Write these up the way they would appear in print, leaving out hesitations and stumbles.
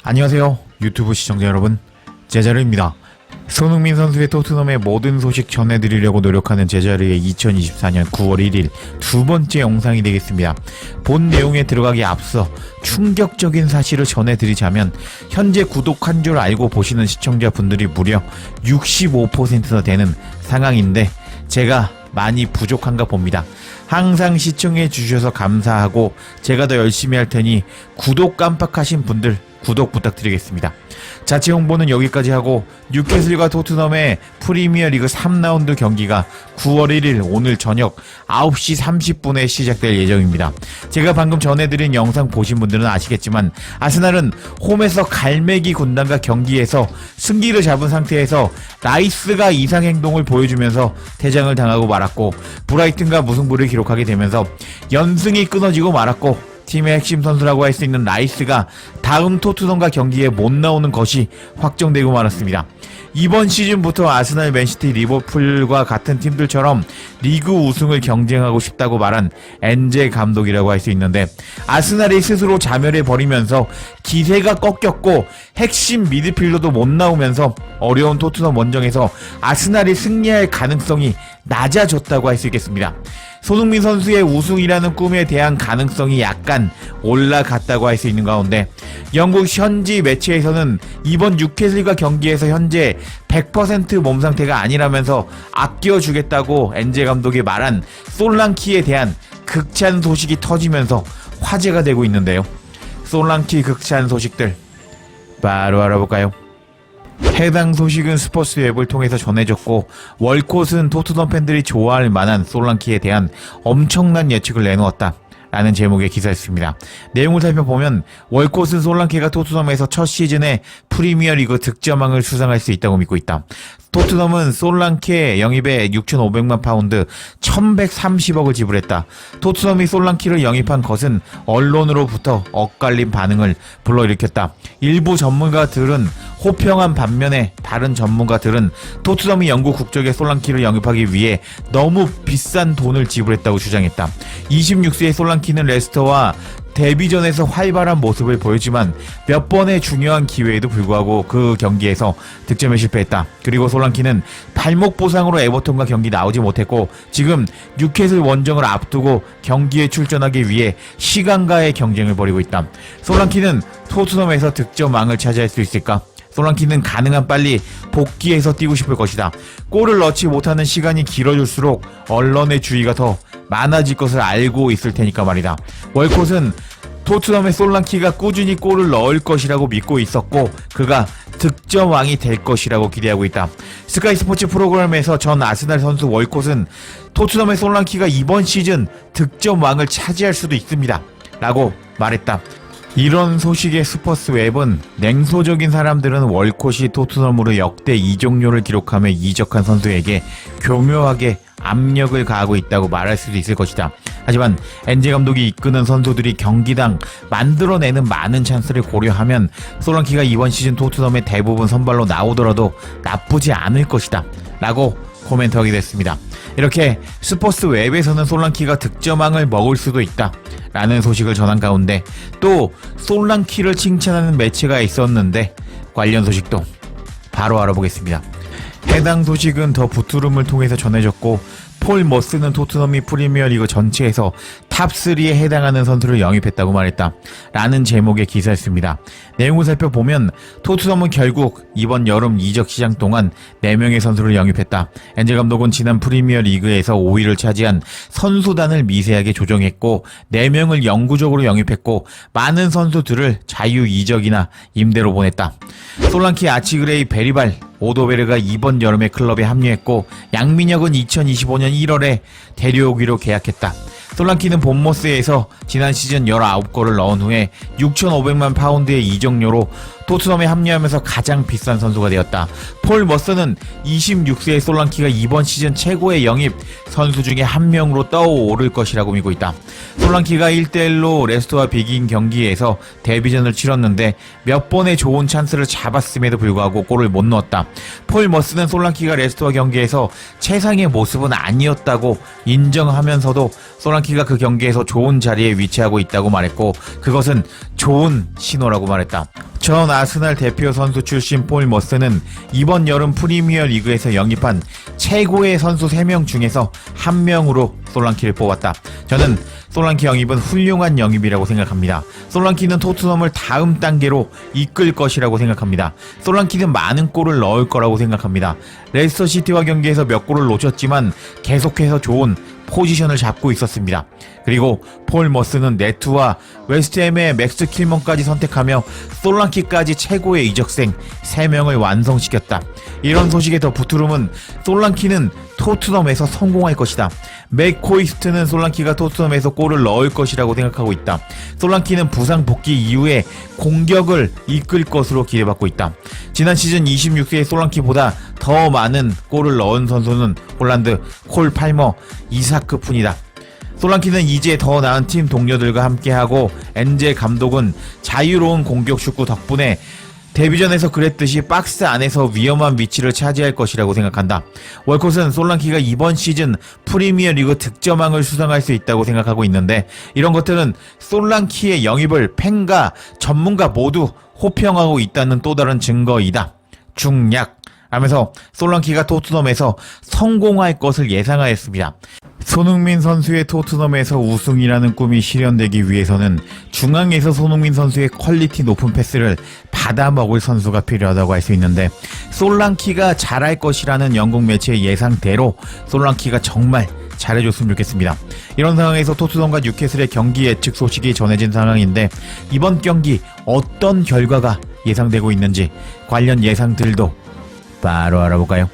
안녕하세요 유튜브 시청자 여러분, 제자르입니다. 손흥민 선수의 토트넘의 모든 소식 전해드리려고 노력하는 제자르의 2024년 9월 1일 두 번째 영상이 되겠습니다. 본 내용에 들어가기 앞서 충격적인 사실을 전해드리자면 현재 구독한 줄 알고 보시는 시청자분들이 무려 65%나 되는 상황인데 제가 많이 부족한가 봅니다. 항상 시청해 주셔서 감사하고 제가 더 열심히 할 테니 구독 깜빡하신 분들 구독 부탁드리겠습니다. 자체 홍보는 여기까지 하고 뉴캐슬과 토트넘의 프리미어리그 3라운드 경기가 9월 1일 오늘 저녁 9시 30분에 시작될 예정입니다. 제가 방금 전해드린 영상 보신 분들은 아시겠지만 아스날은 홈에서 갈매기 군단과 경기에서 승기를 잡은 상태에서 라이스가 이상 행동을 보여주면서 퇴장을 당하고 말았고, 브라이튼과 무승부를 기록하게 되면서 연승이 끊어지고 말았고, 팀의 핵심 선수라고 할 수 있는 라이스가 다음 토트넘과 경기에 못 나오는 것이 확정되고 말았습니다. 이번 시즌부터 아스날, 맨시티, 리버풀과 같은 팀들처럼 리그 우승을 경쟁하고 싶다고 말한 엔제 감독이라고 할 수 있는데, 아스날이 스스로 자멸해버리면서 기세가 꺾였고 핵심 미드필더도 못 나오면서 어려운 토트넘 원정에서 아스날이 승리할 가능성이 낮아졌다고 할 수 있겠습니다. 손흥민 선수의 우승이라는 꿈에 대한 가능성이 약간 올라갔다고 할 수 있는 가운데, 영국 현지 매체에서는 이번 뉴캐슬과 경기에서 현재 100% 몸 상태가 아니라면서 아껴주겠다고 엔제 감독이 말한 솔랑키에 대한 극찬 소식이 터지면서 화제가 되고 있는데요. 솔랑키 극찬 소식들 바로 알아볼까요? 해당 소식은 스포츠 웹을 통해서 전해졌고, 월콧은 토트넘 팬들이 좋아할 만한 솔랑키에 대한 엄청난 예측을 내놓았다 라는 제목의 기사였습니다. 내용을 살펴보면 월콧은 솔랑키가 토트넘에서 첫 시즌에 프리미어리그 득점왕을 수상할 수 있다고 믿고 있다. 토트넘은 솔랑키의 영입에 6,500만 파운드 1,130억을 지불했다. 토트넘이 솔랑키를 영입한 것은 언론으로부터 엇갈린 반응을 불러일으켰다. 일부 전문가들은 호평한 반면에 다른 전문가들은 토트넘이 영국 국적의 솔랑키를 영입하기 위해 너무 비싼 돈을 지불했다고 주장했다. 26세의 솔랑키는 레스터와 데뷔전에서 활발한 모습을 보였지만 몇 번의 중요한 기회에도 불구하고 그 경기에서 득점에 실패했다. 그리고 솔랑키는 발목 부상으로 에버턴과 경기 나오지 못했고, 지금 뉴캐슬 원정을 앞두고 경기에 출전하기 위해 시간과의 경쟁을 벌이고 있다. 솔랑키는 토트넘에서 득점왕을 차지할 수 있을까? 솔랑키는 가능한 빨리 복귀해서 뛰고 싶을 것이다. 골을 넣지 못하는 시간이 길어질수록 언론의 주의가 더 많아질 것을 알고 있을 테니까 말이다. 월콧은 토트넘의 솔랑키가 꾸준히 골을 넣을 것이라고 믿고 있었고, 그가 득점왕이 될 것이라고 기대하고 있다. 스카이 스포츠 프로그램에서 전 아스날 선수 월콧은 토트넘의 솔랑키가 이번 시즌 득점왕을 차지할 수도 있습니다 라고 말했다. 이런 소식의 스포츠 웹은 냉소적인 사람들은 월콧이 토트넘으로 역대 이적료를 기록하며 이적한 선수에게 교묘하게 압력을 가하고 있다고 말할 수도 있을 것이다. 하지만 엔제 감독이 이끄는 선수들이 경기당 만들어내는 많은 찬스를 고려하면 솔랑키가 이번 시즌 토트넘의 대부분 선발로 나오더라도 나쁘지 않을 것이다 라고 코멘트하게 됐습니다. 이렇게 스포츠 웹에서는 솔랑키가 득점왕을 먹을 수도 있다 라는 소식을 전한 가운데, 또 솔랑키를 칭찬하는 매체가 있었는데 관련 소식도 바로 알아보겠습니다. 해당 소식은 더 부투룸을 통해서 전해졌고, 폴 머스는 토트넘이 프리미어리그 전체에서 탑3에 해당하는 선수를 영입했다고 말했다 라는 제목의 기사였습니다. 내용을 살펴보면 토트넘은 결국 이번 여름 이적 시장 동안 4명의 선수를 영입했다. 엔제 감독은 지난 프리미어리그에서 5위를 차지한 선수단을 미세하게 조정했고 4명을 영구적으로 영입했고, 많은 선수들을 자유 이적이나 임대로 보냈다. 솔랑키, 아치그레이, 베리발, 오도베르가 이번 여름에 클럽에 합류했고, 양민혁은 2025년 1월에 데려오기로 계약했다. 솔랑키는 본머스에서 지난 시즌 19골을 넣은 후에 6,500만 파운드의 이적료로 토트넘에 합류하면서 가장 비싼 선수가 되었다. 폴 머스는 26세의 솔랑키가 이번 시즌 최고의 영입 선수 중에 한 명으로 떠오를 것이라고 믿고 있다. 솔랑키가 1대1로 레스터와 비긴 경기에서 데뷔전을 치렀는데 몇 번의 좋은 찬스를 잡았음에도 불구하고 골을 못 넣었다. 폴 머스는 솔랑키가 레스터와 경기에서 최상의 모습은 아니었다고 인정하면서도 솔랑키가 그 경기에서 좋은 자리에 위치하고 있다고 말했고, 그것은 좋은 신호라고 말했다. 전 아스날 대표 선수 출신 폴 머스는 이번 여름 프리미어 리그에서 영입한 최고의 선수 3명 중에서 1명으로 솔랑키를 뽑았다. 저는 솔랑키 영입은 훌륭한 영입이라고 생각합니다. 솔랑키는 토트넘을 다음 단계로 이끌 것이라고 생각합니다. 솔랑키는 많은 골을 넣을 거라고 생각합니다. 레스터 시티와 경기에서 몇 골을 놓쳤지만 계속해서 좋은 포지션을 잡고 있었습니다. 그리고 폴 머스는 네트와 웨스트햄의 맥스 킬먼까지 선택하며 솔랑키까지 최고의 이적생 3명을 완성시켰다. 이런 소식에 더 부투름은 솔랑키는 토트넘에서 성공할 것이다. 맥코이스트는 솔랑키가 토트넘에서 골을 넣을 것이라고 생각하고 있다. 솔랑키는 부상 복귀 이후에 공격을 이끌 것으로 기대받고 있다. 지난 시즌 26세의 솔랑키보다 더 많은 골을 넣은 선수는 홀란드 콜 팔머, 이사크뿐이다. 솔랑키는 이제 더 나은 팀 동료들과 함께하고 엔제 감독은 자유로운 공격 축구 덕분에 데뷔전에서 그랬듯이 박스 안에서 위험한 위치를 차지할 것이라고 생각한다. 월콧은 솔랑키가 이번 시즌 프리미어 리그 득점왕을 수상할 수 있다고 생각하고 있는데 이런 것들은 솔랑키의 영입을 팬과 전문가 모두 호평하고 있다는 또 다른 증거이다. 중약 하면서 솔랑키가 토트넘에서 성공할 것을 예상하였습니다. 손흥민 선수의 토트넘에서 우승이라는 꿈이 실현되기 위해서는 중앙에서 손흥민 선수의 퀄리티 높은 패스를 받아먹을 선수가 필요하다고 할 수 있는데 솔랑키가 잘할 것이라는 영국 매체의 예상대로 솔랑키가 정말 잘해줬으면 좋겠습니다. 이런 상황에서 토트넘과 뉴캐슬의 경기 예측 소식이 전해진 상황인데 이번 경기 어떤 결과가 예상되고 있는지 관련 예상들도 바로 알아볼까요?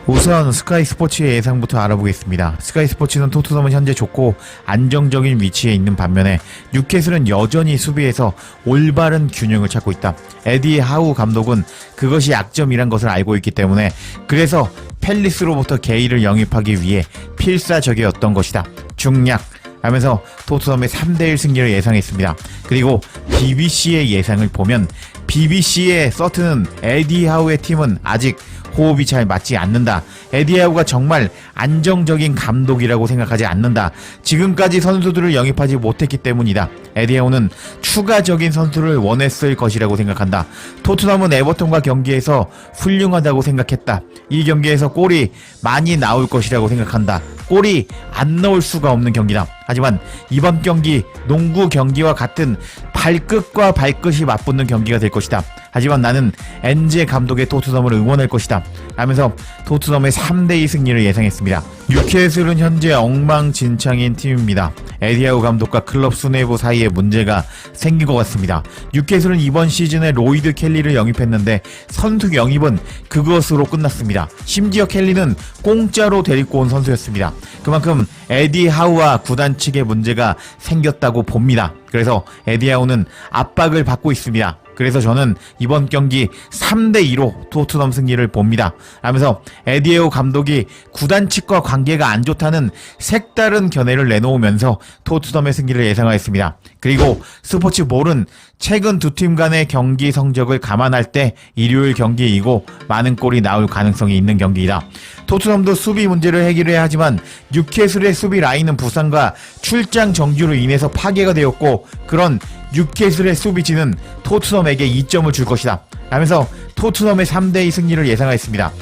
우선 스카이 스포츠의 예상부터 알아보겠습니다. 스카이 스포츠는 토트넘은 현재 좋고 안정적인 위치에 있는 반면에 뉴캐슬은 여전히 수비에서 올바른 균형을 찾고 있다. 에디 하우 감독은 그것이 약점이란 것을 알고 있기 때문에 그래서 팰리스로부터 게이를 영입하기 위해 필사적이었던 것이다. 중약 하면서 토트넘의 3대1 승리를 예상했습니다. 그리고 BBC의 예상을 보면 BBC의 서튼은 에디 하우의 팀은 아직 호흡이 잘 맞지 않는다. 에디 하우가 정말 안정적인 감독이라고 생각하지 않는다. 지금까지 선수들을 영입하지 못했기 때문이다. 에디 하우는 추가적인 선수를 원했을 것이라고 생각한다. 토트넘은 에버턴과 경기에서 훌륭하다고 생각했다. 이 경기에서 골이 많이 나올 것이라고 생각한다. 골이 안 나올 수가 없는 경기다. 하지만 이번 경기 농구 경기와 같은 발끝과 발끝이 맞붙는 경기가 될 것이다. 하지만 나는 엔제 감독의 토트넘을 응원할 것이다. 하면서 토트넘의 3대2 승리를 예상했습니다. 뉴캐슬은 현재 엉망진창인 팀입니다. 에디하우 감독과 클럽 수뇌부 사이에 문제가 생긴 것 같습니다. 뉴캐슬은 이번 시즌에 로이드 켈리를 영입했는데 선수 영입은 그것으로 끝났습니다. 심지어 켈리는 공짜로 데리고 온 선수였습니다. 그만큼 에디하우와 구단 측에 문제가 생겼다고 봅니다. 그래서 에디하우는 압박을 받고 있습니다. 그래서 저는 이번 경기 3대2로 토트넘 승리를 봅니다. 하면서 에디하우 감독이 구단 측과 관계가 안 좋다는 색다른 견해를 내놓으면서 토트넘의 승리를 예상하였습니다. 그리고 스포츠볼은 최근 두 팀 간의 경기 성적을 감안할 때 일요일 경기이고 많은 골이 나올 가능성이 있는 경기이다. 토트넘도 수비 문제를 해결해야 하지만 뉴캐슬의 수비 라인은 부상과 출장 정지로 인해서 파괴가 되었고 그런 뉴캐슬의 수비진은 토트넘에게 2점을 줄 것이다. 하면서 토트넘의 3대2 승리를 예상하였습니다.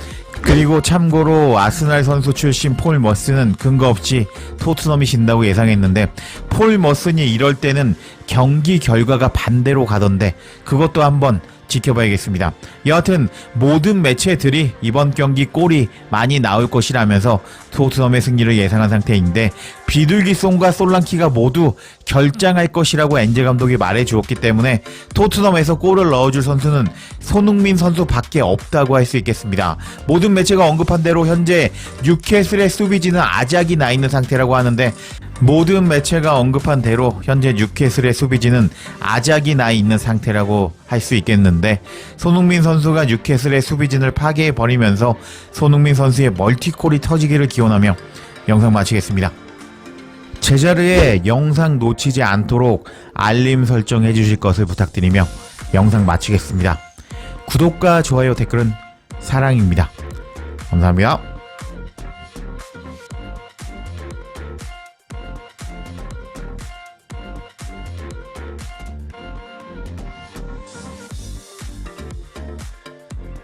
그리고 참고로 아스날 선수 출신 폴 머슨은 근거 없이 토트넘이 진다고 예상했는데 폴 머슨이 이럴 때는 경기 결과가 반대로 가던데 그것도 한번 지켜봐야겠습니다. 여하튼 모든 매체들이 이번 경기 골이 많이 나올 것이라면서 토트넘의 승리를 예상한 상태인데 비둘기송과 솔랑키가 모두 결장할 것이라고 엔제 감독이 말해주었기 때문에 토트넘에서 골을 넣어줄 선수는 손흥민 선수밖에 없다고 할 수 있겠습니다. 모든 매체가 언급한 대로 현재 뉴캐슬의 수비진은 아작이 나 있는 상태라고 하는데 모든 매체가 언급한 대로 현재 뉴캐슬의 수비진은 아작이 나 있는 상태라고 할 수 있겠는데 손흥민 선수가 뉴캐슬의 수비진을 파괴해버리면서 손흥민 선수의 멀티골이 터지기를 기원하며 영상 마치겠습니다. 제자리에 영상 놓치지 않도록 알림 설정해 주실 것을 부탁드리며 영상 마치겠습니다. 구독과 좋아요 댓글은 사랑입니다. 감사합니다.